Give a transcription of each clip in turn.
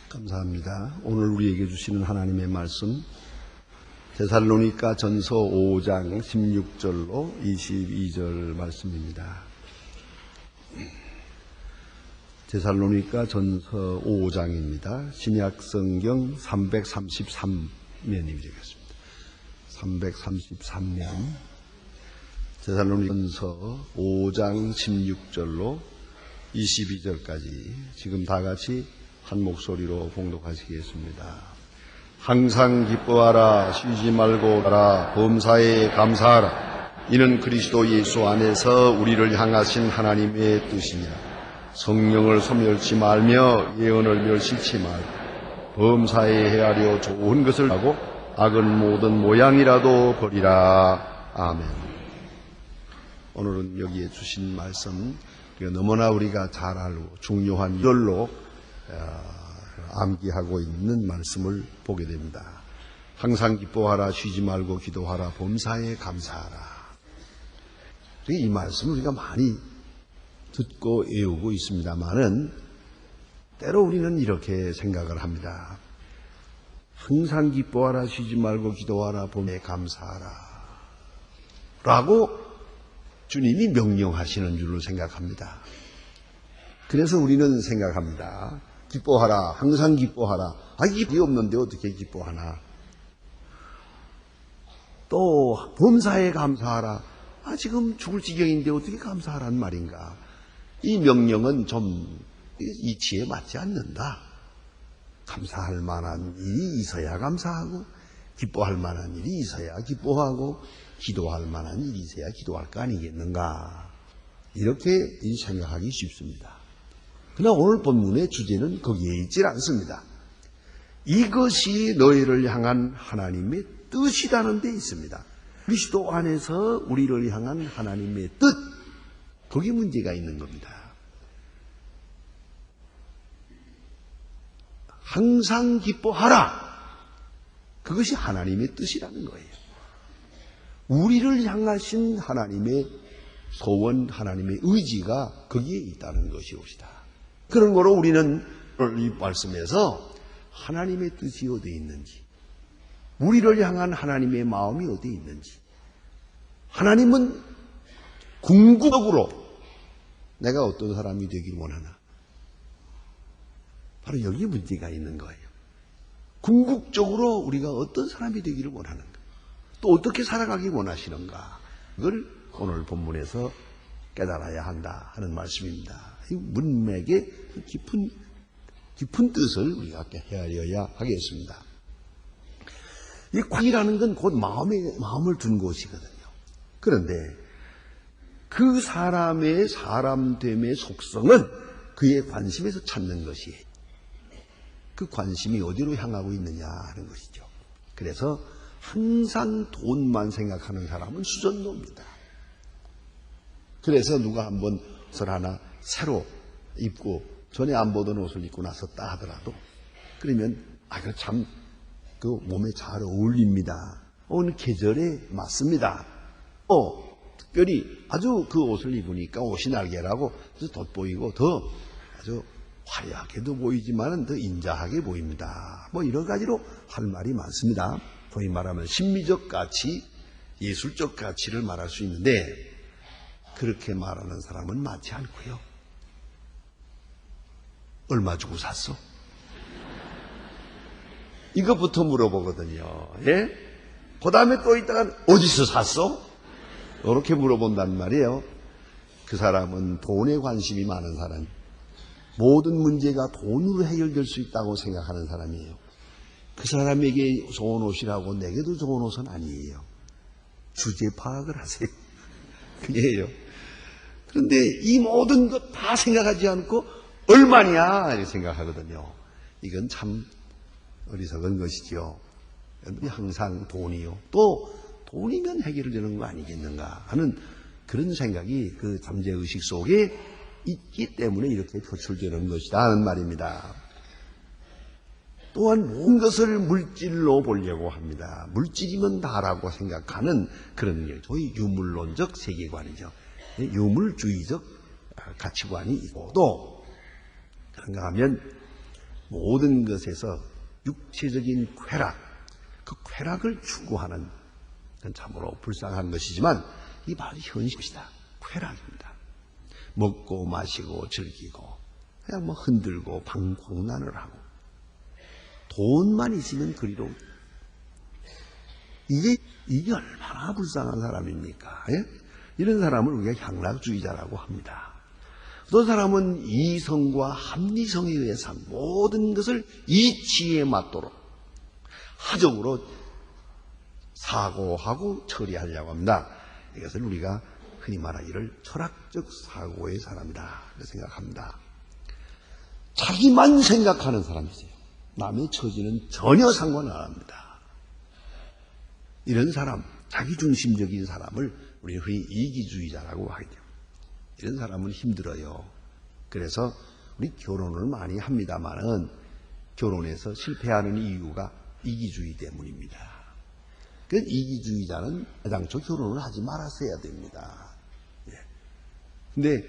감사합니다. 오늘 우리에게 주시는 하나님의 말씀 데살로니가 전서 5장 16절로 22절 말씀입니다. 데살로니가 전서 5장입니다. 신약성경 333면이 되겠습니다. 333면 데살로니가 전서 5장 16절로 22절까지 지금 다 같이 한 목소리로 봉독하시겠습니다. 항상 기뻐하라, 쉬지 말고 하라, 범사에 감사하라. 이는 그리스도 예수 안에서 우리를 향하신 하나님의 뜻이니라. 성령을 소멸치 말며 예언을 멸시치 말고 범사에 헤아려 좋은 것을 하고 악은 모든 모양이라도 버리라. 아멘. 오늘은 여기에 주신 말씀 너무나 우리가 잘 알고 중요한 열로 암기하고 있는 말씀을 보게 됩니다. 항상 기뻐하라, 쉬지 말고 기도하라, 범사에 감사하라. 이 말씀을 우리가 많이 듣고 외우고 있습니다만은 때로 우리는 이렇게 생각을 합니다. 항상 기뻐하라, 쉬지 말고 기도하라, 범사에 감사하라 라고 주님이 명령하시는 줄로 생각합니다. 그래서 우리는 생각합니다. 기뻐하라, 항상 기뻐하라. 기쁨이 없는데 어떻게 기뻐하나. 또 범사에 감사하라. 지금 죽을 지경인데 어떻게 감사하란 말인가. 이 명령은 좀 이치에 맞지 않는다. 감사할 만한 일이 있어야 감사하고, 기뻐할 만한 일이 있어야 기뻐하고, 기도할 만한 일이 있어야 기도할 거 아니겠는가. 이렇게 생각하기 쉽습니다. 그러나 오늘 본문의 주제는 거기에 있질 않습니다. 이것이 너희를 향한 하나님의 뜻이라는 데 있습니다. 그리스도 안에서 우리를 향한 하나님의 뜻, 거기 문제가 있는 겁니다. 항상 기뻐하라. 그것이 하나님의 뜻이라는 거예요. 우리를 향하신 하나님의 소원, 하나님의 의지가 거기에 있다는 것이옵시다. 그런 거로 우리는 이 말씀에서 하나님의 뜻이 어디에 있는지, 우리를 향한 하나님의 마음이 어디에 있는지, 하나님은 궁극적으로 내가 어떤 사람이 되길 원하나, 바로 여기 문제가 있는 거예요. 궁극적으로 우리가 어떤 사람이 되기를 원하는가, 또 어떻게 살아가기 원하시는가, 이걸 오늘 본문에서 깨달아야 한다 하는 말씀입니다. 이 문맥의 깊은 뜻을 우리가 헤아려야 하겠습니다. 이 관이라는 건 곧 마음을 둔 곳이거든요. 그런데 그 사람의 사람됨의 속성은 그의 관심에서 찾는 것이에요. 그 관심이 어디로 향하고 있느냐 하는 것이죠. 그래서 항상 돈만 생각하는 사람은 수전노입니다. 그래서 누가 한번 옷을 하나 새로 입고 전에 안 보던 옷을 입고 나섰다 하더라도 그러면 이거 참 그 몸에 잘 어울립니다. 오늘 계절에 맞습니다. 특별히 아주 그 옷을 입으니까 옷이 날개라고 돋보이고 더 아주 화려하게도 보이지만 더 인자하게 보입니다. 여러 가지로 할 말이 많습니다. 소위 말하면 심미적 가치, 예술적 가치를 말할 수 있는데 그렇게 말하는 사람은 많지 않고요. 얼마 주고 샀어? 이것부터 물어보거든요. 예? 그 다음에 또 있다가 어디서 샀어? 이렇게 물어본단 말이에요. 그 사람은 돈에 관심이 많은 사람, 모든 문제가 돈으로 해결될 수 있다고 생각하는 사람이에요. 그 사람에게 좋은 옷이라고 내게도 좋은 옷은 아니에요. 주제 파악을 하세요. 그게요. 그런데 이 모든 것 다 생각하지 않고 얼마냐 이렇게 생각하거든요. 이건 참 어리석은 것이죠. 항상 돈이요. 또 돈이면 해결되는 거 아니겠는가 하는 그런 생각이 그 잠재의식 속에 있기 때문에 이렇게 표출되는 것이다 하는 말입니다. 또한 모든 것을 물질로 보려고 합니다. 물질이면 다라고 생각하는 그런 게 소위 유물론적 세계관이죠. 유물주의적 가치관이 있고, 또 그런가 하면 모든 것에서 육체적인 쾌락, 그 쾌락을 추구하는 건 참으로 불쌍한 것이지만 이 바로 현실이다. 쾌락입니다. 먹고 마시고 즐기고 그냥 뭐 흔들고 방광난을 하고 돈만 있으면 그리로 이게 얼마나 불쌍한 사람입니까? 예? 이런 사람을 우리가 향락주의자라고 합니다. 어떤 사람은 이성과 합리성에 의해서 모든 것을 이치에 맞도록 하적으로 사고하고 처리하려고 합니다. 이것을 우리가 흔히 말하기를 철학적 사고의 사람이다 생각합니다. 자기만 생각하는 사람이세요. 남의 처지는 전혀 상관 안 합니다. 이런 사람, 자기중심적인 사람을 우리는 흔히 이기주의자라고 하죠. 이런 사람은 힘들어요. 그래서 우리 결혼을 많이 합니다만은 결혼에서 실패하는 이유가 이기주의 때문입니다. 그 이기주의자는 애당초 결혼을 하지 말았어야 됩니다. 근데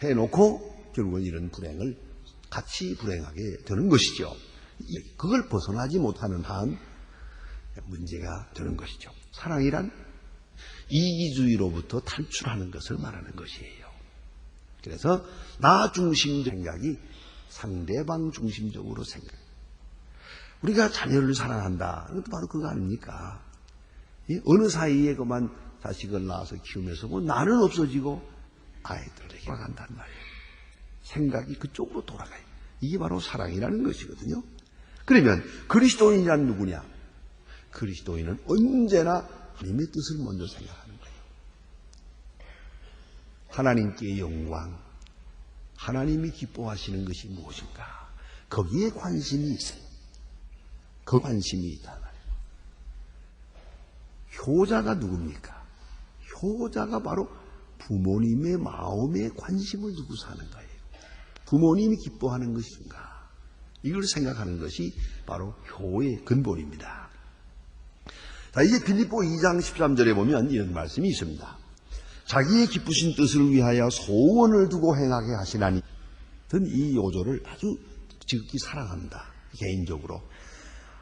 해놓고 결국은 이런 불행을 같이 불행하게 되는 것이죠. 그걸 벗어나지 못하는 한 문제가 되는 것이죠. 사랑이란 이기주의로부터 탈출하는 것을 말하는 것이에요. 그래서 나 중심 생각이 상대방 중심적으로 생각. 우리가 자녀를 사랑한다. 이것도 바로 그거 아닙니까? 어느 사이에 그만 자식을 낳아서 키우면서 뭐 나는 없어지고 아이들에게 돌아간단 말이에요. 생각이 그쪽으로 돌아가요. 이게 바로 사랑이라는 것이거든요. 그러면 그리스도인이란 누구냐? 그리스도인은 언제나 하나님의 뜻을 먼저 생각하는 거예요. 하나님께 영광, 하나님이 기뻐하시는 것이 무엇인가? 거기에 관심이 있어요. 그 관심이 있단 말이에요. 효자가 누굽니까? 효자가 바로 부모님의 마음에 관심을 두고 사는 거예요. 부모님이 기뻐하는 것인가? 이걸 생각하는 것이 바로 효의 근본입니다. 자, 이제 빌립보 2장 13절에 보면 이런 말씀이 있습니다. 자기의 기쁘신 뜻을 위하여 소원을 두고 행하게 하시나니. 저는 이 요조를 아주 지극히 사랑합니다. 개인적으로.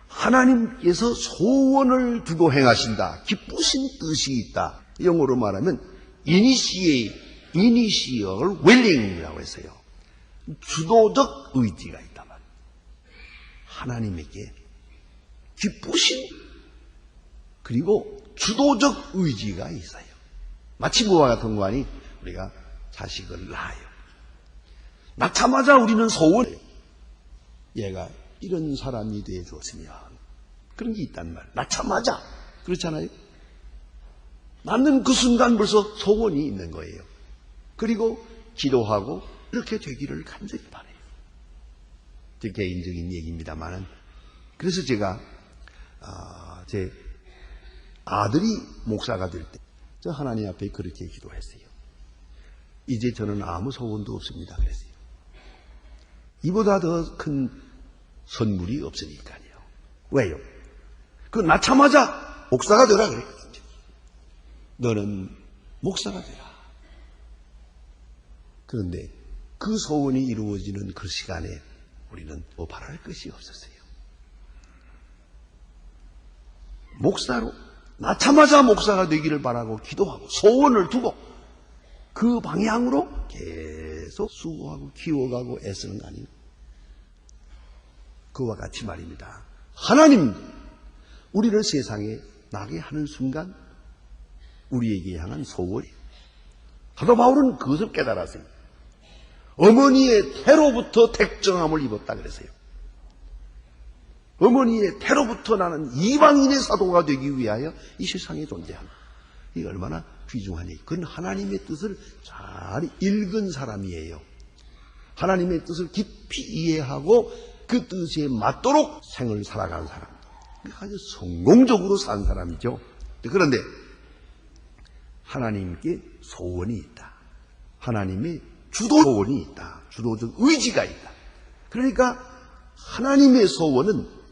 하나님께서 소원을 두고 행하신다. 기쁘신 뜻이 있다. 영어로 말하면 initial willing이라고 했어요. 주도적 의지가 있단 말이에요. 하나님에게 기쁘신 그리고 주도적 의지가 있어요. 마치 뭐와 같은 거 아니? 우리가 자식을 낳아요. 낳자마자 우리는 소원해요. 얘가 이런 사람이 되어줬으면 그런 게 있단 말이에요. 낳자마자 그렇잖아요. 낳는 그 순간 벌써 소원이 있는 거예요. 그리고 기도하고 이렇게 되기를 간절히 바라요. 제 개인적인 얘기입니다만은 그래서 제가 제 아들이 목사가 될 때 저 하나님 앞에 그렇게 기도했어요. 이제 저는 아무 소원도 없습니다. 그랬어요. 이보다 더 큰 선물이 없으니까요. 왜요? 그 낳자마자 목사가 되라 그랬거든요. 너는 목사가 되라. 그런데 그 소원이 이루어지는 그 시간에 우리는 뭐 바랄 것이 없었어요. 목사로 낳자마자 목사가 되기를 바라고 기도하고 소원을 두고 그 방향으로 계속 수고하고 키워가고 애쓰는 거 아니에요? 그와 같이 말입니다. 하나님 우리를 세상에 나게 하는 순간 우리에게 향한 소원이 사도 바울은 그것을 깨달았어요. 어머니의 태로부터 택정함을 입었다 그랬어요. 어머니의 태로부터 나는 이방인의 사도가 되기 위하여 이 세상에 존재한다. 이게 얼마나 귀중하니. 그건 하나님의 뜻을 잘 읽은 사람이에요. 하나님의 뜻을 깊이 이해하고 그 뜻에 맞도록 생을 살아가는 사람. 아주 성공적으로 산 사람이죠. 그런데 하나님께 소원이 있다. 하나님의 주도 소원이 있다. 주도적 의지가 있다. 그러니까 하나님의 소원은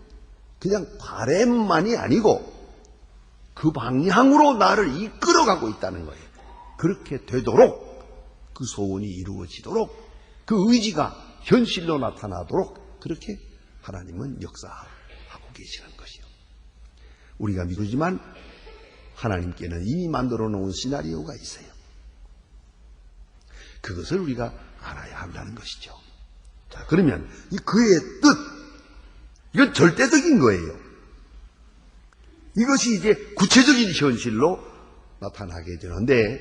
그냥 바램만이 아니고 그 방향으로 나를 이끌어가고 있다는 거예요. 그렇게 되도록 그 소원이 이루어지도록 그 의지가 현실로 나타나도록 그렇게 하나님은 역사하고 계시는 것이요. 우리가 믿지만 하나님께는 이미 만들어 놓은 시나리오가 있어요. 그것을 우리가 알아야 한다는 것이죠. 자, 그러면 이 그의 뜻, 이건 절대적인 거예요. 이것이 이제 구체적인 현실로 나타나게 되는데,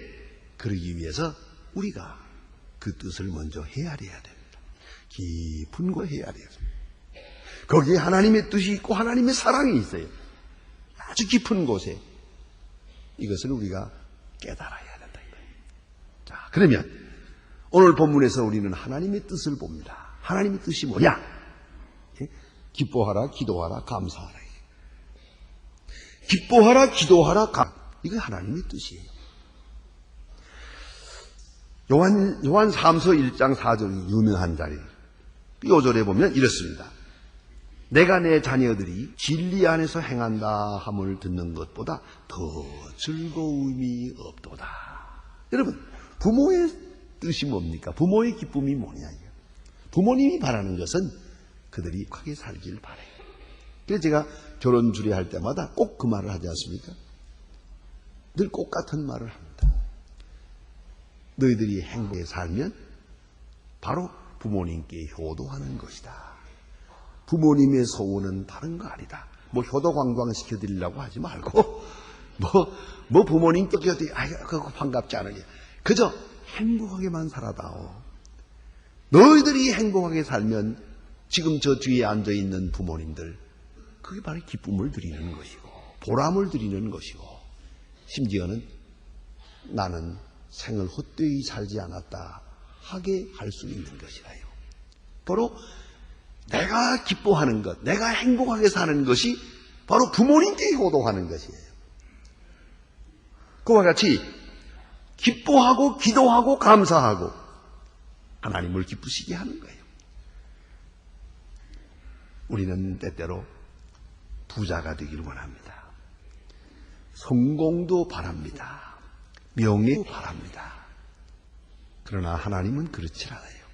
그러기 위해서 우리가 그 뜻을 먼저 헤아려야 됩니다. 깊은 거 헤아려야 됩니다. 거기에 하나님의 뜻이 있고 하나님의 사랑이 있어요. 아주 깊은 곳에 이것을 우리가 깨달아야 된다. 자, 그러면 오늘 본문에서 우리는 하나님의 뜻을 봅니다. 하나님의 뜻이 뭐냐? 기뻐하라, 기도하라, 감사하라. 기뻐하라, 기도하라, 이게 하나님의 뜻이에요. 요한 3서 1장 4절 유명한 자리. 5절에 보면 이렇습니다. 내가 내 자녀들이 진리 안에서 행한다 함을 듣는 것보다 더 즐거움이 없도다. 여러분, 부모의 뜻이 뭡니까? 부모의 기쁨이 뭐냐? 부모님이 바라는 것은 그들이 크게 살길 바라요. 그래서 제가 결혼 주례할 때마다 꼭 그 말을 하지 않습니까? 늘 꼭 같은 말을 합니다. 너희들이 행복하게 살면 바로 부모님께 효도하는 것이다. 부모님의 소원은 다른 거 아니다. 뭐 효도관광 시켜드리려고 하지 말고 뭐 부모님께 그거 반갑지 않으냐. 그저 행복하게만 살아다오. 너희들이 행복하게 살면 지금 저 뒤에 앉아있는 부모님들, 그게 바로 기쁨을 드리는 것이고 보람을 드리는 것이고, 심지어는 나는 생을 헛되이 살지 않았다 하게 할 수 있는 것이라요. 바로 내가 기뻐하는 것, 내가 행복하게 사는 것이 바로 부모님께 효도하는 것이에요. 그와 같이 기뻐하고 기도하고 감사하고 하나님을 기쁘시게 하는 거예요. 우리는 때때로 부자가 되기를 원합니다. 성공도 바랍니다. 명예도 바랍니다. 그러나 하나님은 그렇지 않아요.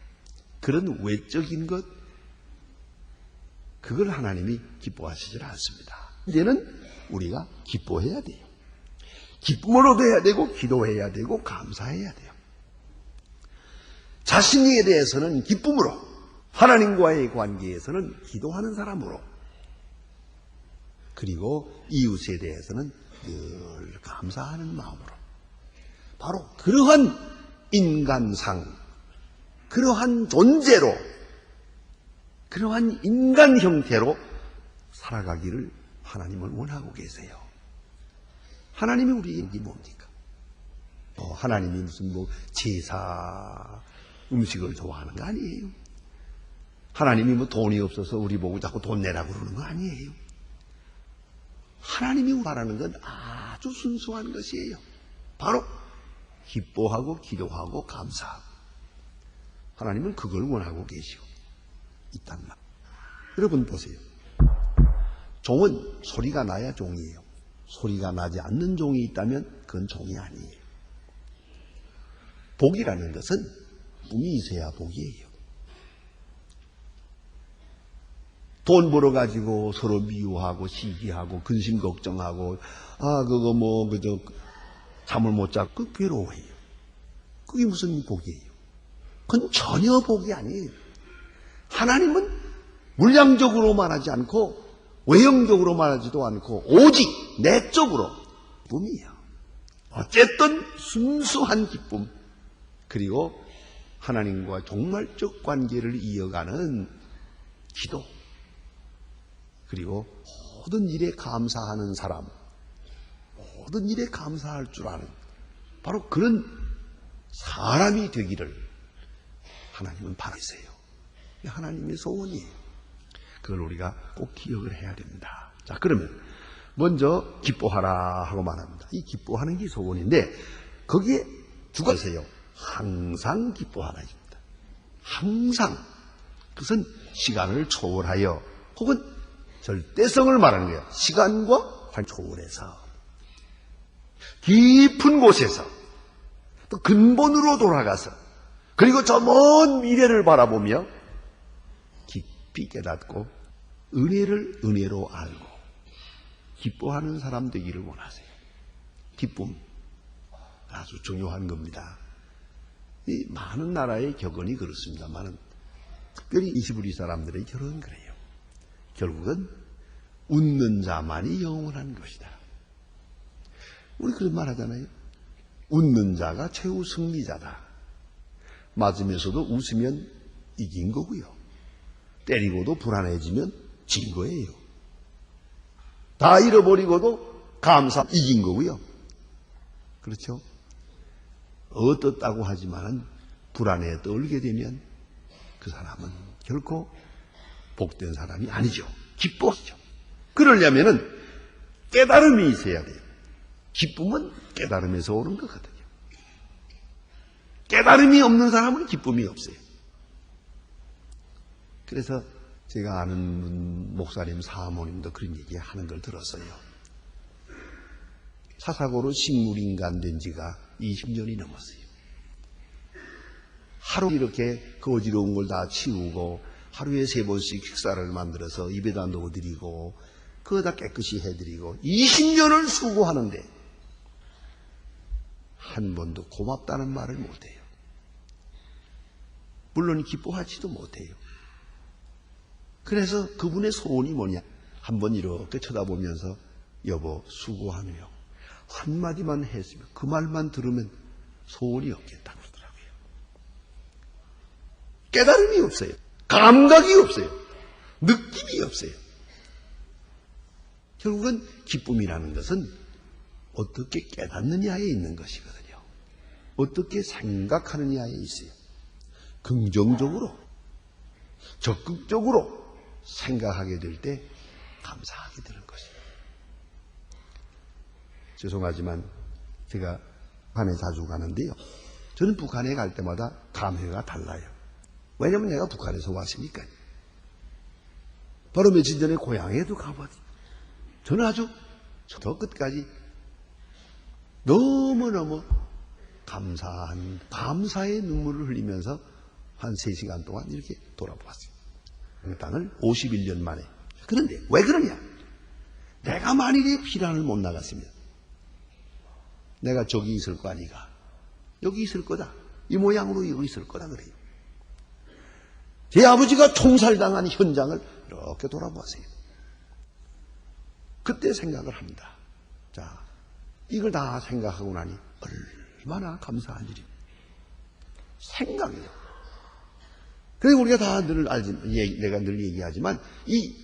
그런 외적인 것, 그걸 하나님이 기뻐하시질 않습니다. 이제는 우리가 기뻐해야 돼요. 기쁨으로도 해야 되고 기도해야 되고 감사해야 돼요. 자신에 대해서는 기쁨으로, 하나님과의 관계에서는 기도하는 사람으로, 그리고 이웃에 대해서는 늘 감사하는 마음으로, 바로 그러한 인간상, 그러한 존재로, 그러한 인간 형태로 살아가기를 하나님은 원하고 계세요. 하나님이 우리에게 뭡니까? 하나님이 무슨 제사 음식을 좋아하는 거 아니에요. 하나님이 돈이 없어서 우리 보고 자꾸 돈 내라고 그러는 거 아니에요. 하나님이 바라는 건 아주 순수한 것이에요. 바로 기뻐하고 기도하고 감사하고, 하나님은 그걸 원하고 계시고 있단 말. 여러분 보세요. 종은 소리가 나야 종이에요. 소리가 나지 않는 종이 있다면 그건 종이 아니에요. 복이라는 것은 꿈이 있어야 복이에요. 돈 벌어가지고 서로 미워하고 시기하고 근심 걱정하고 그거 그저 잠을 못 자고 그 괴로워해요. 그게 무슨 복이에요? 그건 전혀 복이 아니에요. 하나님은 물량적으로 말하지 않고 외형적으로 말하지도 않고 오직 내적으로 기쁨이에요. 어쨌든 순수한 기쁨, 그리고 하나님과 종말적 관계를 이어가는 기도, 그리고 모든 일에 감사하는 사람, 모든 일에 감사할 줄 아는 바로 그런 사람이 되기를 하나님은 바라세요. 하나님의 소원이에요. 그걸 우리가 꼭 기억을 해야 됩니다. 자, 그러면 먼저 기뻐하라 하고 말합니다. 이 기뻐하는 게 소원인데 거기에 두 가지세요. 항상 기뻐하라입니다. 항상, 그것은 시간을 초월하여 혹은 절대성을 말하는 거예요. 시간과 초월해서 깊은 곳에서 또 근본으로 돌아가서, 그리고 저 먼 미래를 바라보며 깊이 깨닫고 은혜를 은혜로 알고 기뻐하는 사람 되기를 원하세요. 기쁨 아주 중요한 겁니다. 이 많은 나라의 격언이 그렇습니다만 특별히 21리 사람들의 격언은 그래요. 결국은 웃는 자만이 영원한 것이다. 우리 그런 말 하잖아요. 웃는 자가 최후 승리자다. 맞으면서도 웃으면 이긴 거고요. 때리고도 불안해지면 진 거예요. 다 잃어버리고도 감사 이긴 거고요. 그렇죠? 어떻다고 하지만 불안에 떨게 되면 그 사람은 결코 복된 사람이 아니죠. 기뻐하죠. 그러려면은 깨달음이 있어야 돼요. 기쁨은 깨달음에서 오는 거거든요. 깨달음이 없는 사람은 기쁨이 없어요. 그래서 제가 아는 목사님, 사모님도 그런 얘기 하는 걸 들었어요. 사사고로 식물인간 된 지가 20년이 넘었어요. 하루 이렇게 거지러운 걸 다 치우고 하루에 3번씩 식사를 만들어서 입에다 넣어드리고 그거 다 깨끗이 해드리고 20년을 수고하는데 한 번도 고맙다는 말을 못해요. 물론 기뻐하지도 못해요. 그래서 그분의 소원이 뭐냐? 한번 이렇게 쳐다보면서 여보 수고하네요. 한마디만 했으면 그 말만 들으면 소원이 없겠다고 그러더라고요. 깨달음이 없어요. 감각이 없어요. 느낌이 없어요. 결국은 기쁨이라는 것은 어떻게 깨닫느냐에 있는 것이거든요. 어떻게 생각하느냐에 있어요. 긍정적으로, 적극적으로 생각하게 될 때 감사하게 되는 것이에요. 죄송하지만 제가 북한에 자주 가는데요. 저는 북한에 갈 때마다 감회가 달라요. 왜냐하면 내가 북한에서 왔으니까. 바로 며칠 전에 고향에도 가봤어요. 저는 아주 저 끝까지 너무너무 감사의 눈물을 흘리면서 한 3시간 동안 이렇게 돌아보았어요. 그 땅을 51년 만에. 그런데 왜 그러냐? 내가 만일에 피란을 못 나갔으면 내가 저기 있을 거 아니가. 여기 있을 거다. 이 모양으로 여기 있을 거다 그래요. 제 아버지가 총살당한 현장을 이렇게 돌아보았어요. 그때 생각을 합니다. 자, 이걸 다 생각하고 나니 얼마나 감사한 일입니다. 생각이요. 그리고 우리가 다 늘 내가 늘 얘기하지만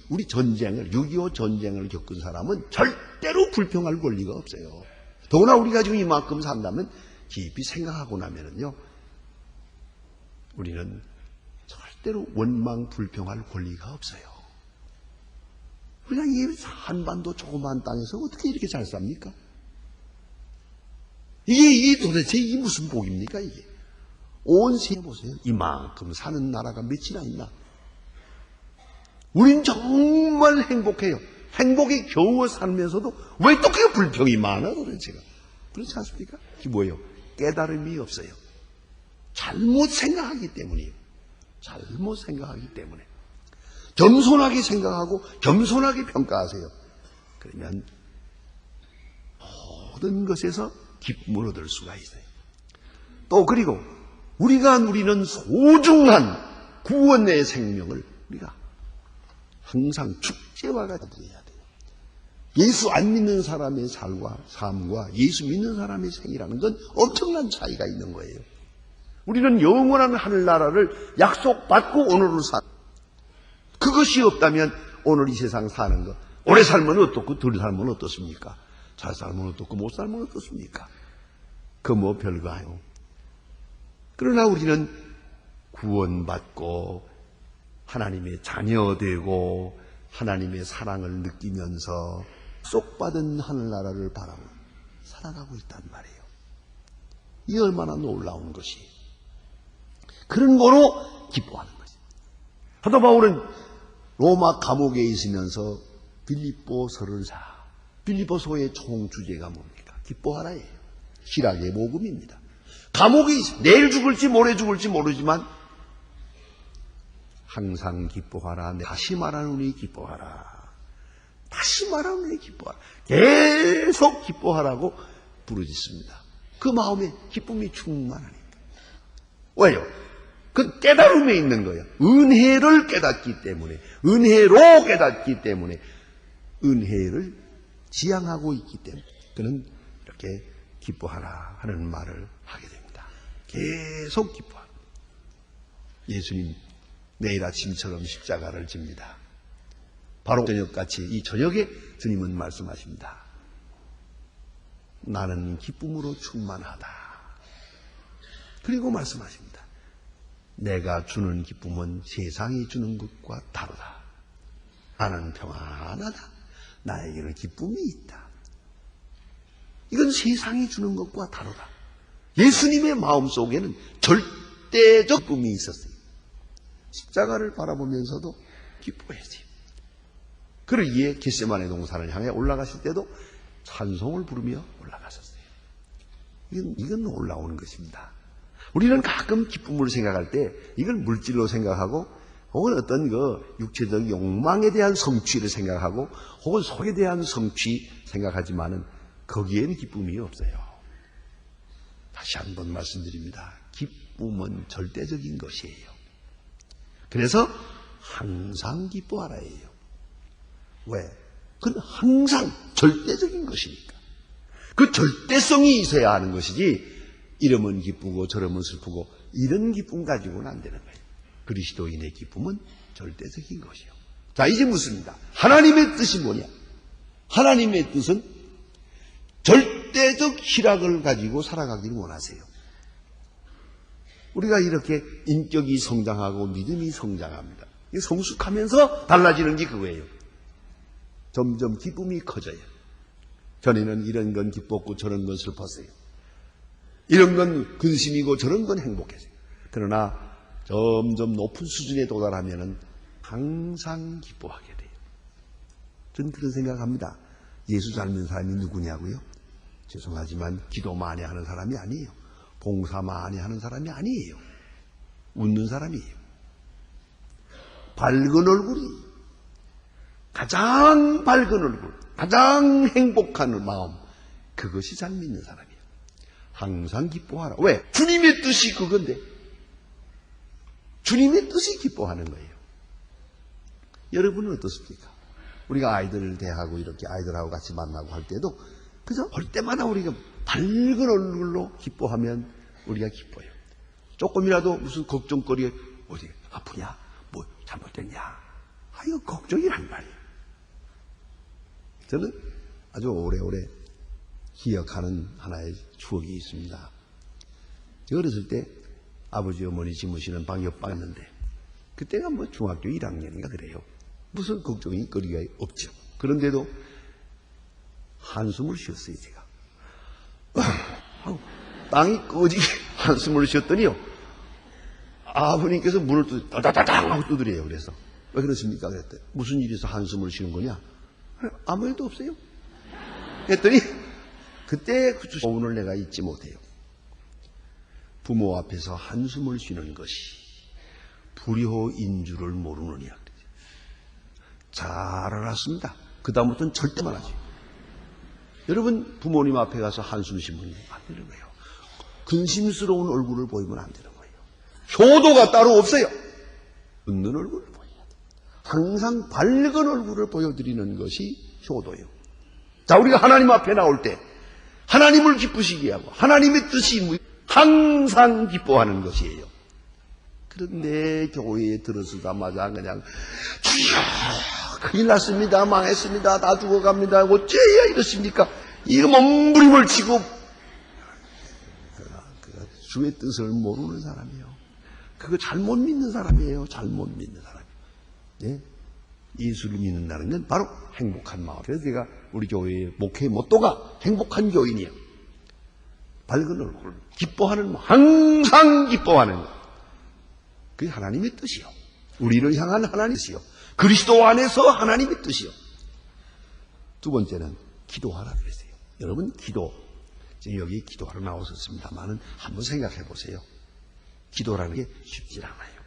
우리 전쟁을 6.25 전쟁을 겪은 사람은 절대로 불평할 권리가 없어요. 더구나 우리가 지금 이만큼 산다면 깊이 생각하고 나면은요, 우리는 절대로 원망 불평할 권리가 없어요. 우리가 이 한반도 조그만 땅에서 어떻게 이렇게 잘 삽니까? 이게 도대체 이게 무슨 복입니까, 이게? 온 세계 보세요. 이만큼 사는 나라가 몇이나 있나? 우린 정말 행복해요. 행복에 겨워 살면서도 왜 또 그게 불평이 많아, 도대체가? 그렇지 않습니까? 이게 뭐예요? 깨달음이 없어요. 잘못 생각하기 때문이에요. 잘못 생각하기 때문에. 겸손하게 생각하고 겸손하게 평가하세요. 그러면 모든 것에서 기쁨을 얻을 수가 있어요. 또 그리고 우리가 누리는 소중한 구원의 생명을 우리가 항상 축제와 같이 해야 돼요. 예수 안 믿는 사람의 삶과 예수 믿는 사람의 생이라는 건 엄청난 차이가 있는 거예요. 우리는 영원한 하늘나라를 약속받고 오늘을 산. 그것이 없다면 오늘 이 세상 사는 것, 오래 살면 어떻고 덜 살면 어떻습니까? 잘 살면 어떻고 못 살면 어떻습니까? 그 뭐 별거요. 그러나 우리는 구원받고 하나님의 자녀되고 하나님의 사랑을 느끼면서 쏙받은 하늘나라를 바라보고 살아가고 있단 말이에요. 이 얼마나 놀라운 것이. 그런 거로 기뻐하는 거지. 사도 바울은 로마 감옥에 있으면서 빌립보서를 빌립보서의 총 주제가 뭡니까? 기뻐하라예요. 희락의 복음입니다. 감옥에 내일 죽을지 모레 죽을지 모르지만 항상 기뻐하라. 다시 말하노니 기뻐하라. 다시 말하노니 기뻐하라. 계속 기뻐하라고 부르짖습니다. 그 마음에 기쁨이 충만하니까. 왜요? 그 깨달음에 있는 거예요. 은혜를 깨닫기 때문에, 은혜로 깨닫기 때문에, 은혜를 지향하고 있기 때문에 그는 이렇게 기뻐하라 하는 말을 하게 됩니다. 계속 기뻐하라. 예수님 내일 아침처럼 십자가를 집니다. 바로 저녁같이 이 저녁에 주님은 말씀하십니다. 나는 기쁨으로 충만하다. 그리고 말씀하십니다. 내가 주는 기쁨은 세상이 주는 것과 다르다. 나는 평안하다. 나에게는 기쁨이 있다. 이건 세상이 주는 것과 다르다. 예수님의 마음속에는 절대적 기쁨이 있었어요. 십자가를 바라보면서도 기뻐했어요. 그러기에 겟세마네 동산을 향해 올라가실 때도 찬송을 부르며 올라가셨어요. 이건 놀라운 것입니다. 우리는 가끔 기쁨을 생각할 때 이걸 물질로 생각하고 혹은 어떤 그 육체적 욕망에 대한 성취를 생각하고 혹은 속에 대한 성취 생각하지만은 거기에는 기쁨이 없어요. 다시 한번 말씀드립니다. 기쁨은 절대적인 것이에요. 그래서 항상 기뻐하라예요. 왜? 그건 항상 절대적인 것이니까. 그 절대성이 있어야 하는 것이지 이러면 기쁘고 저러면 슬프고 이런 기쁨 가지고는 안 되는 거예요. 그리스도인의 기쁨은 절대적인 것이요. 자, 이제 묻습니다. 하나님의 뜻이 뭐냐? 하나님의 뜻은 절대적 희락을 가지고 살아가기를 원하세요. 우리가 이렇게 인격이 성장하고 믿음이 성장합니다. 성숙하면서 달라지는 게 그거예요. 점점 기쁨이 커져요. 전에는 이런 건 기뻤고 저런 건 슬펐어요. 이런 건 근심이고 저런 건 행복했어요. 그러나 점점 높은 수준에 도달하면은 항상 기뻐하게 돼요. 저는 그런 생각합니다. 예수 닮은 사람이 누구냐고요? 죄송하지만 기도 많이 하는 사람이 아니에요. 봉사 많이 하는 사람이 아니에요. 웃는 사람이에요. 밝은 얼굴이 가장 밝은 얼굴, 가장 행복한 마음, 그것이 잘 믿는 사람이에요. 항상 기뻐하라. 왜? 주님의 뜻이 그건데. 주님의 뜻이 기뻐하는 거예요. 여러분은 어떻습니까? 우리가 아이들을 대하고 이렇게 아이들하고 같이 만나고 할 때도 그저 볼 때마다 우리가 밝은 얼굴로 기뻐하면 우리가 기뻐요. 조금이라도 무슨 걱정거리에 어디 아프냐? 뭐 잘못됐냐? 이거 걱정이란 말이에요. 저는 아주 오래오래 기억하는 하나의 추억이 있습니다. 제가 어렸을 때 아버지 어머니 지무시는 방 옆방이었는데 그때가 뭐 중학교 1학년인가 그래요. 무슨 걱정이 거리가 없죠. 그런데도 한숨을 쉬었어요, 제가. 땅이 꺼지게 한숨을 쉬었더니요. 아버님께서 문을 따다다당 하고 두드려요. 그래서 왜 그렇습니까? 그랬더니 무슨 일이 있어 한숨을 쉬는 거냐? 아무 일도 없어요. 했더니 그때 오늘 내가 잊지 못해요. 부모 앞에서 한숨을 쉬는 것이 불효인 줄을 모르느냐. 잘 알았습니다. 그 다음부터는 절대만 하지. 여러분 부모님 앞에 가서 한숨 쉬면 안 되는 거예요. 근심스러운 얼굴을 보이면 안 되는 거예요. 효도가 따로 없어요. 웃는 얼굴을 보여야 돼요. 항상 밝은 얼굴을 보여드리는 것이 효도예요. 자, 우리가 하나님 앞에 나올 때 하나님을 기쁘시게 하고 하나님의 뜻이 항상 기뻐하는 것이에요. 그런데 교회에 들어서자마자 그냥 주여 큰일 났습니다. 망했습니다. 다 죽어갑니다. 어째야 이렇습니까? 이거 몸부림을 치고 주의 뜻을 모르는 사람이에요. 그거 잘못 믿는 사람이에요. 잘못 믿는 사람이에요. 예? 예수를 믿는다는 건 바로 행복한 마음. 그래서 제가 우리 교회의 목회 모토가 행복한 교인이에요. 밝은 얼굴, 기뻐하는 마음, 항상 기뻐하는 것. 그게 하나님의 뜻이요. 우리를 향한 하나님의 뜻이요. 그리스도 안에서 하나님의 뜻이요. 두 번째는 기도하라 그랬어요. 여러분 기도, 지금 여기 기도하러 나오셨습니다만은 한번 생각해 보세요. 기도라는 게 쉽지 않아요.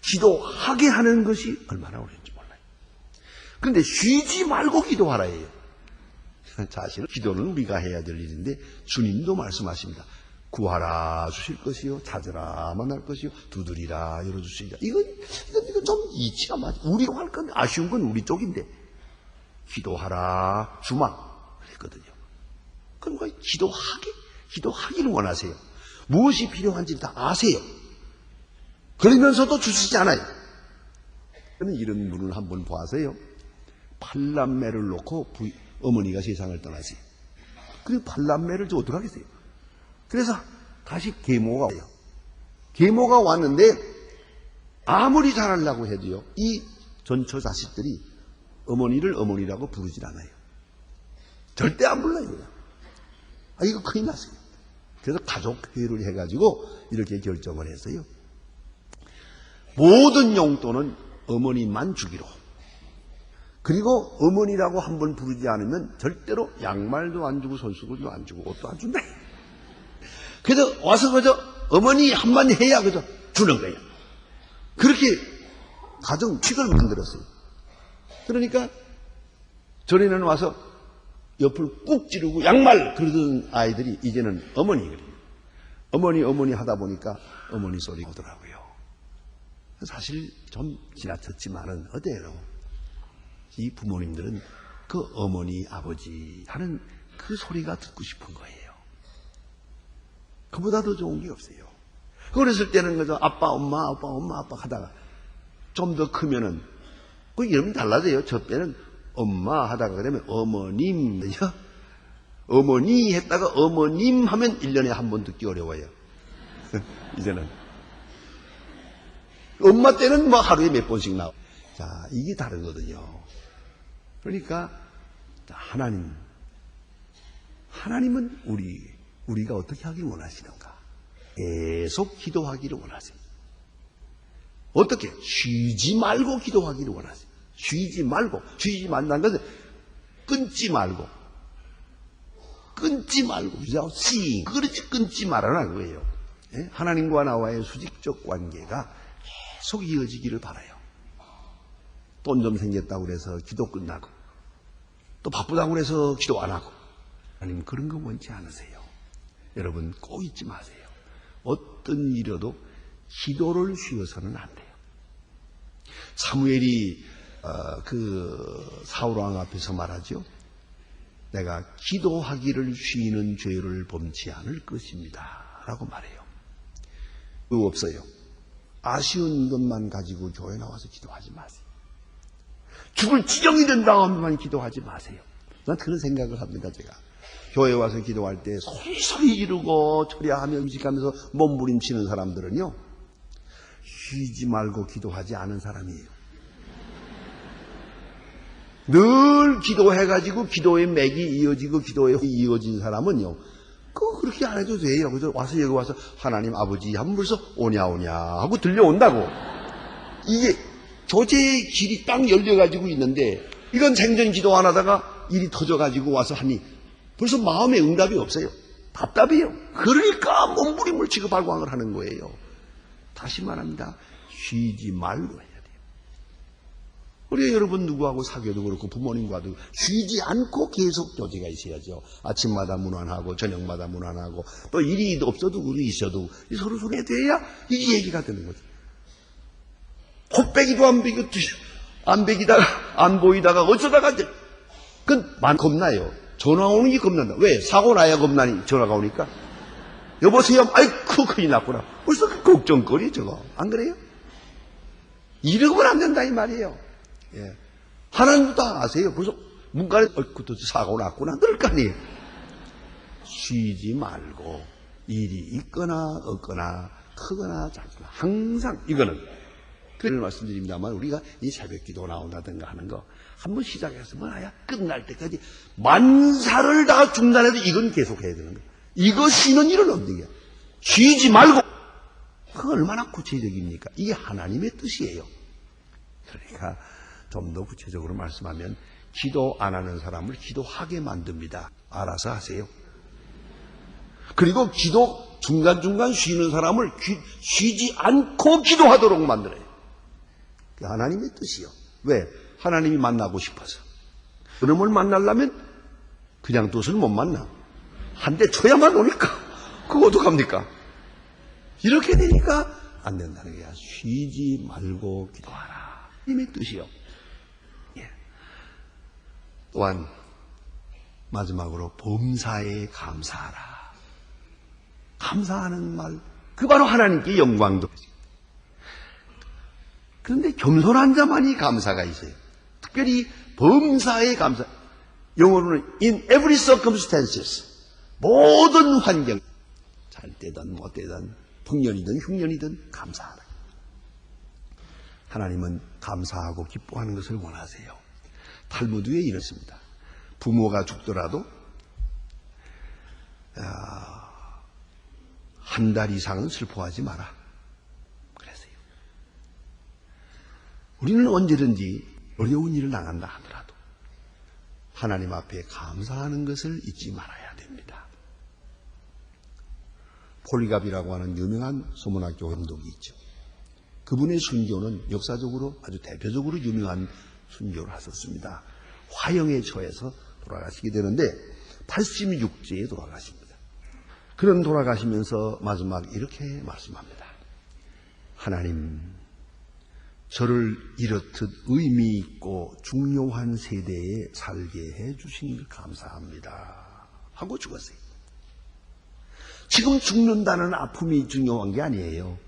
기도하게 하는 것이 얼마나 어려운지 몰라요. 그런데 쉬지 말고 기도하라예요. 사실 기도는 우리가 해야 될 일인데 주님도 말씀하십니다. 구하라 주실 것이요, 찾으라 만날 것이요, 두드리라 열어주시리라. 이건 좀 이치가 맞아. 우리가 할 건 아쉬운 건 우리 쪽인데 기도하라 주마 그랬거든요. 그러니까 기도하기를 원하세요. 무엇이 필요한지 다 아세요. 그러면서도 주시지 않아요. 저는 이런 분을 한번 보아서요. 8남매를 놓고 어머니가 세상을 떠나세요. 그리고 8남매를 저 어떡하겠어요? 그래서 다시 계모가 와요. 계모가 왔는데 아무리 잘하려고 해도요, 이 전처 자식들이 어머니를 어머니라고 부르질 않아요. 절대 안 불러요. 이거 큰일 났어요. 그래서 가족회의를 해가지고 이렇게 결정을 했어요. 모든 용돈은 어머니만 주기로. 그리고 어머니라고 한번 부르지 않으면 절대로 양말도 안 주고 손수건도 안 주고 옷도 안 준다. 그래서 와서 그저 어머니 한마디 해야 그저 주는 거예요. 그렇게 가정칙을 만들었어요. 그러니까 전에는 와서 옆을 꾹 찌르고 양말 그러던 아이들이 이제는 어머니 그래요. 어머니 하다 보니까 어머니 소리가 오더라고요. 사실 좀 지나쳤지만은 어때요? 이 부모님들은 그 어머니 아버지 하는 그 소리가 듣고 싶은 거예요. 그보다 더 좋은 게 없어요. 그랬을 때는 그저 아빠 엄마 하다가 좀 더 크면은 그 이름이 달라져요. 저 때는 엄마 하다가 그러면 어머님이요. 어머니 했다가 어머님 하면 1년에 한 번 듣기 어려워요. 이제는 엄마 때는 뭐 하루에 몇 번씩 나와. 자, 이게 다르거든요. 그러니까 하나님은 우리가 어떻게 하기를 원하시는가? 계속 기도하기를 원하세요. 어떻게? 쉬지 말고 기도하기를 원하세요. 쉬지 말다는 것은 끊지 말고 씨 그렇지 끊지 말아라 그거예요. 예? 하나님과 나와의 수직적 관계가 계속 이어지기를 바라요. 돈 좀 생겼다고 그래서 기도 끝나고 또 바쁘다고 그래서 기도 안 하고 하나님 그런 거 원치 않으세요. 여러분 꼭 잊지 마세요. 어떤 일이라도 기도를 쉬어서는 안 돼요. 사무엘이 그 사울왕 앞에서 말하죠. 내가 기도하기를 쉬는 죄를 범치 않을 것입니다 라고 말해요. 그거 없어요. 아쉬운 것만 가지고 교회 나와서 기도하지 마세요. 죽을 지경이 된다 하면 기도하지 마세요. 난 그런 생각을 합니다. 제가 교회 와서 기도할 때 소리 지르고 철야하며 음식하면서 몸부림치는 사람들은요, 쉬지 말고 기도하지 않은 사람이에요. 늘 기도해가지고 기도의 맥이 이어지고 기도에 이어진 사람은요, 그렇게 안 해도 돼요. 그래서 와서 여기 와서 하나님 아버지 하면 벌써 오냐 하고 들려온다고. 이게 조제의 길이 딱 열려가지고 있는데 이건 생전 기도 안 하다가 일이 터져가지고 와서 하니 벌써 마음에 응답이 없어요. 답답해요. 그러니까 몸부림을 치고 발광을 하는 거예요. 다시 말합니다. 쉬지 말고 해야 돼요. 우리 여러분 누구하고 사귀어도 그렇고 부모님과도 쉬지 않고 계속 교제가 있어야죠. 아침마다 문안하고 저녁마다 문안하고 또 일이 없어도 우리 있어도 서로 소개돼야 이 얘기가 되는 거죠. 콧배기도 안 베기다가 안 보이다가 어쩌다가 그건 겁나요. 전화 오는 게 겁난다. 왜? 사고 나야 겁나니 전화가 오니까. 여보세요? 아이쿠 큰일 났구나. 벌써 그 걱정거리 저거. 안 그래요? 이러면 안 된다 이 말이에요. 예. 하나님도 다 아세요. 벌써 문간에 또 사고 났구나. 그럴 거 아니에요. 쉬지 말고 일이 있거나 없거나 크거나 작거나 항상 이거는 그걸 말씀드립니다만 우리가 이 새벽 기도 나온다든가 하는 거 한번 시작해서 뭐야 끝날 때까지 만사를 다 중단해도 이건 계속 해야 되는 거예요. 이거 쉬는 일은 없는 거예요. 쉬지 말고. 그거 얼마나 구체적입니까? 이게 하나님의 뜻이에요. 그러니까 좀 더 구체적으로 말씀하면 기도 안 하는 사람을 기도하게 만듭니다. 알아서 하세요. 그리고 기도 중간중간 쉬는 사람을 쉬지 않고 기도하도록 만들어요. 하나님의 뜻이요. 왜? 하나님이 만나고 싶어서. 그놈을 만나려면 그냥 돛을 못 만나. 한 대 쳐야만 오니까. 그거 어떡합니까? 이렇게 되니까 안 된다는 거야. 쉬지 말고 기도하라. 하나님의 뜻이요. 예. 또한 마지막으로 범사에 감사하라. 감사하는 말, 그 바로 하나님께 영광도. 그런데 겸손한 자만이 감사가 있어요. 특별히 범사에 감사. 영어로는 in every circumstances. 모든 환경. 잘 때든 못 때든 풍년이든 흉년이든 감사하라. 하나님은 감사하고 기뻐하는 것을 원하세요. 탈무드에 이렇습니다. 부모가 죽더라도 한 달 이상은 슬퍼하지 마라. 그랬어요. 우리는 언제든지 어려운 일을 당한다 하더라도 하나님 앞에 감사하는 것을 잊지 말아야 됩니다. 폴리갑이라고 하는 유명한 소문학교 감독이 있죠. 그분의 순교는 역사적으로 아주 대표적으로 유명한 순교를 하셨습니다. 화형에 처해서 돌아가시게 되는데 86세에 돌아가십니다. 그런 돌아가시면서 마지막 이렇게 말씀합니다. 하나님, 저를 이렇듯 의미 있고 중요한 세대에 살게 해주신 걸 감사합니다. 하고 죽었어요. 지금 죽는다는 아픔이 중요한 게 아니에요.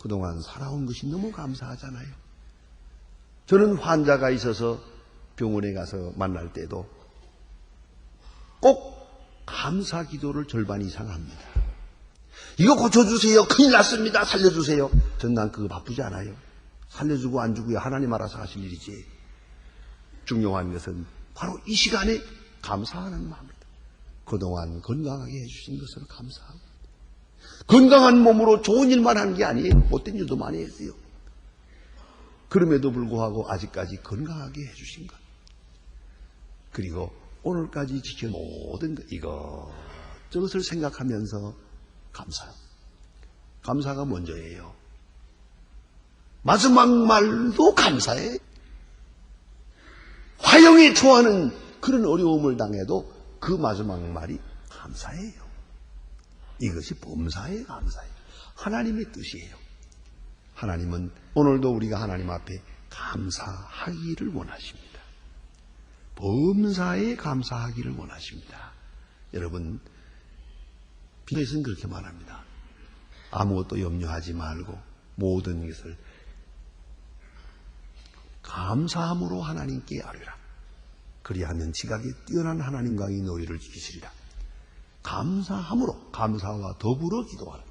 그동안 살아온 것이 너무 감사하잖아요. 저는 환자가 있어서 병원에 가서 만날 때도 꼭 감사 기도를 절반 이상 합니다. 이거 고쳐주세요. 큰일 났습니다. 살려주세요. 난 그거 바쁘지 않아요. 살려주고 안 주고요. 하나님 알아서 하실 일이지. 중요한 것은 바로 이 시간에 감사하는 마음입니다. 그동안 건강하게 해주신 것을 감사하고 건강한 몸으로 좋은 일만 한 게 아니에요. 못된 일도 많이 했어요. 그럼에도 불구하고 아직까지 건강하게 해주신 것. 그리고 오늘까지 지킨 모든 것, 저것을 생각하면서 감사가 먼저예요. 마지막 말도 감사해. 화형에 처하는 그런 어려움을 당해도 그 마지막 말이 감사해요. 이것이 범사의 감사예요. 하나님의 뜻이에요. 하나님은 오늘도 우리가 하나님 앞에 감사하기를 원하십니다. 범사에 감사하기를 원하십니다. 여러분, 비서에서는 그렇게 말합니다. 아무것도 염려하지 말고 모든 것을 감사함으로 하나님께 아뢰라. 그리하면 지각에 뛰어난 하나님과의 너희를 지키시리라. 감사함으로, 감사와 더불어 기도하라.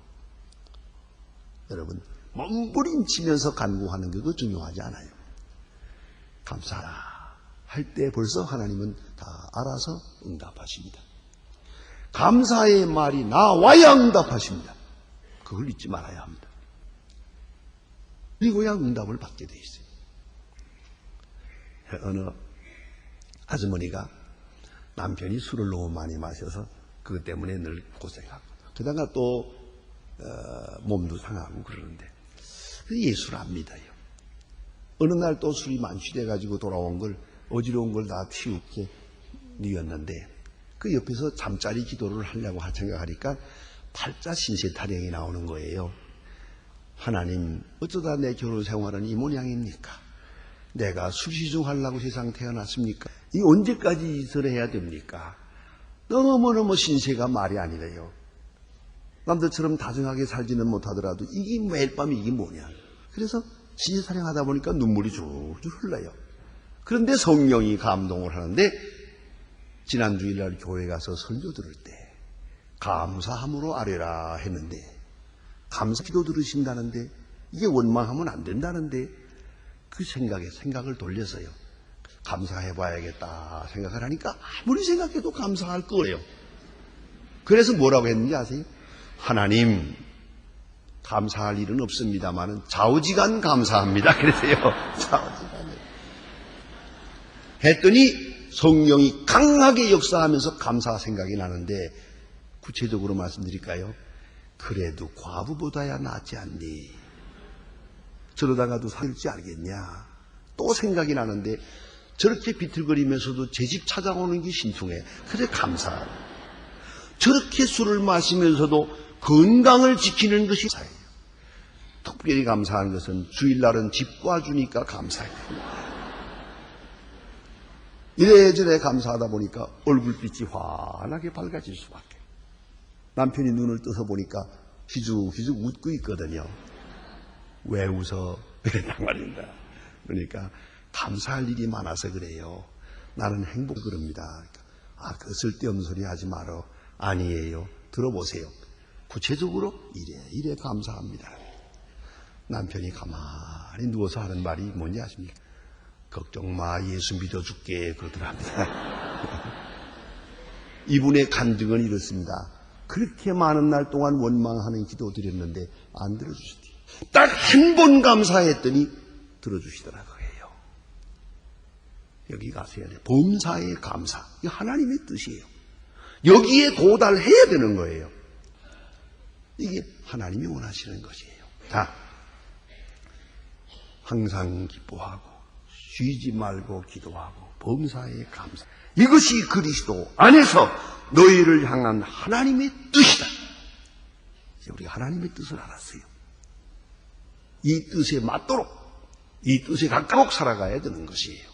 여러분, 몸부림치면서 간구하는 것도 중요하지 않아요. 감사하라 할 때 벌써 하나님은 다 알아서 응답하십니다. 감사의 말이 나와야 응답하십니다. 그걸 잊지 말아야 합니다. 그리고야 응답을 받게 돼 있어요. 어느 아주머니가 남편이 술을 너무 많이 마셔서 그것 때문에 늘 고생하고 그러다가 또 몸도 상하고 그러는데 예수를 안 믿어요. 어느 날 또 술이 만취돼가지고 돌아온 걸 어지러운 걸 다 치우게 뉘었는데 그 옆에서 잠자리 기도를 하려고 생각하니까 팔자 신세 타령이 나오는 거예요. 하나님, 어쩌다 내 결혼 생활은 이 모양입니까? 내가 수시중하려고 세상 태어났습니까? 이 언제까지 이슬 해야 됩니까? 너무너무 신세가 말이 아니래요. 남들처럼 다정하게 살지는 못하더라도 이게 매일 밤 이게 뭐냐. 그래서 신세 타령하다 보니까 눈물이 줄줄 흘러요. 그런데 성령이 감동을 하는데 지난 주일날 교회 가서 설교 들을 때 감사함으로 아뢰라 했는데 감사 기도 들으신다는데 이게 원망하면 안 된다는데 그 생각을 돌려서요. 감사해봐야겠다 생각을 하니까 아무리 생각해도 감사할 거예요. 그래서 뭐라고 했는지 아세요? 하나님, 감사할 일은 없습니다만은 좌우지간 감사합니다. 그래서요. 좌우지간. 했더니 성령이 강하게 역사하면서 감사 생각이 나는데 구체적으로 말씀드릴까요? 그래도 과부보다야 낫지 않니? 저러다가도 살지 알겠냐. 또 생각이 나는데 저렇게 비틀거리면서도 제 집 찾아오는 게 신통해. 그래 감사하고. 저렇게 술을 마시면서도 건강을 지키는 것이 감사해요. 특별히 감사한 것은 주일날은 집 봐주니까 감사해요. 이래저래 감사하다 보니까 얼굴빛이 환하게 밝아질 수밖에. 남편이 눈을 떠서 보니까 휘죽휘죽 웃고 있거든요. 왜 웃어? 이랬단 말입니다. 그러니까 감사할 일이 많아서 그래요. 나는 행복 그럽니다. 그 쓸데없는 소리 하지 말어. 아니에요. 들어보세요. 구체적으로 이래 감사합니다. 남편이 가만히 누워서 하는 말이 뭔지 아십니까? 걱정 마, 예수 믿어줄게 그러더랍니다. 이분의 간증은 이렇습니다. 그렇게 많은 날 동안 원망하는 기도 드렸는데 안 들어주시더니 딱 한 번 감사했더니 들어주시더라고요. 여기 가셔야 돼요. 범사의 감사. 이거 하나님의 뜻이에요. 여기에 도달해야 되는 거예요. 이게 하나님이 원하시는 것이에요. 자, 항상 기뻐하고 쉬지 말고 기도하고 범사의 감사. 이것이 그리스도 안에서 너희를 향한 하나님의 뜻이다. 이제 우리가 하나님의 뜻을 알았어요. 이 뜻에 맞도록, 이 뜻에 가까이 살아가야 되는 것이에요.